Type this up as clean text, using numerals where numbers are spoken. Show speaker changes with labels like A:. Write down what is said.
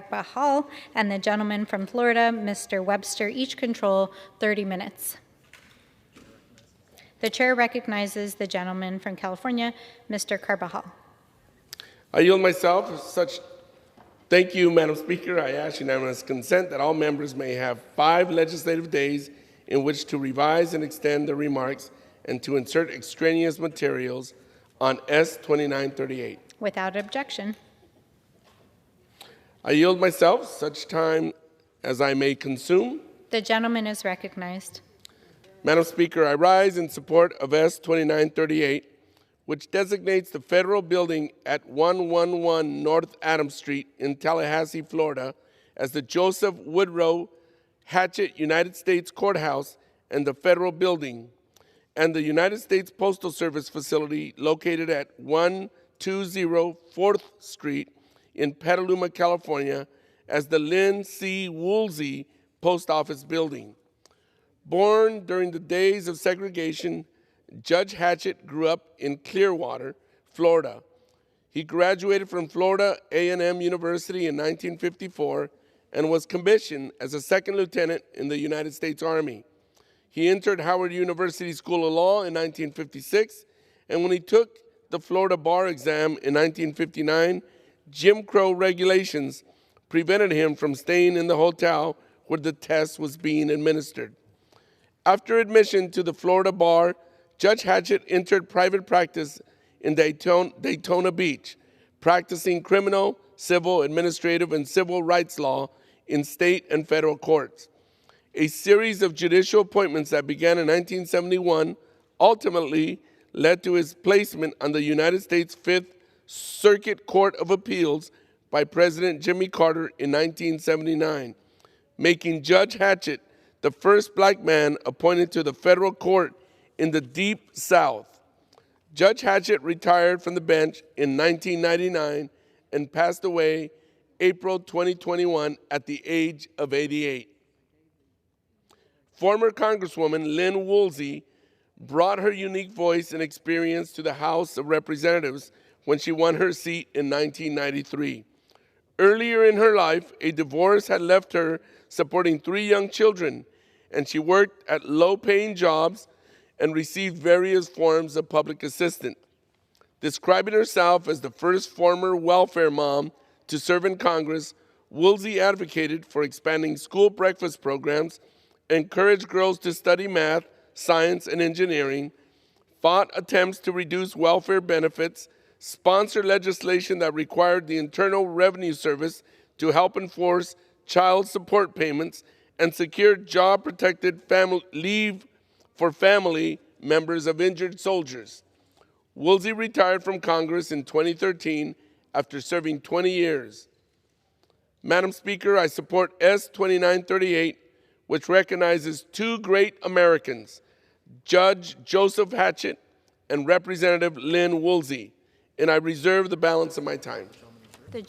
A: Carbajal and the gentleman from Florida, Mr. Webster, each control 30 minutes. The chair recognizes the gentleman from California, Mr. Carbajal.
B: I yield myself such. Thank you, Madam Speaker. I ask unanimous consent that all members may have 5 legislative days in which to revise and extend their remarks and to insert extraneous materials on S 2938.
A: Without objection.
B: I yield myself such time as I may consume.
A: The gentleman is recognized.
B: Madam Speaker, I rise in support of S 2938, which designates the federal building at 111 North Adams Street in Tallahassee, Florida, as the Joseph Woodrow Hatchett United States Courthouse and the federal building, and the United States Postal Service facility located at 120 4th Street in Petaluma, California, as the Lynn C. Woolsey Post Office Building. Born during the days of segregation, Judge Hatchett grew up in Clearwater, Florida. He graduated from Florida A&M University in 1954 and was commissioned as a second lieutenant in the United States Army. He entered Howard University School of Law in 1956, and when he took the Florida bar exam in 1959, Jim Crow regulations prevented him from staying in the hotel where the test was being administered. After admission to the Florida bar, Judge Hatchett entered private practice in Daytona Beach, practicing criminal, civil, administrative, and civil rights law in state and federal courts. A series of judicial appointments that began in 1971 ultimately led to his placement on the United States Fifth Circuit Court of Appeals by President Jimmy Carter in 1979, making Judge Hatchett the first black man appointed to the federal court in the Deep South. Judge Hatchett retired from the bench in 1999 and passed away April 2021 at the age of 88. Former Congresswoman Lynn Woolsey brought her unique voice and experience to the House of Representatives when she won her seat in 1993. Earlier in her life, a divorce had left her supporting 3 young children, and she worked at low-paying jobs and received various forms of public assistance. Describing herself as the first former welfare mom to serve in Congress, Woolsey advocated for expanding school breakfast programs, encouraged girls to study math, science, and engineering, fought attempts to reduce welfare benefits, sponsored legislation that required the Internal Revenue Service to help enforce child support payments, and secured job-protected leave for family members of injured soldiers. Woolsey retired from Congress in 2013 after serving 20 years. Madam Speaker, I support S 2938, which recognizes 2 great Americans, Judge Joseph Hatchett and Representative Lynn Woolsey, and I reserve the balance of my time.
A: The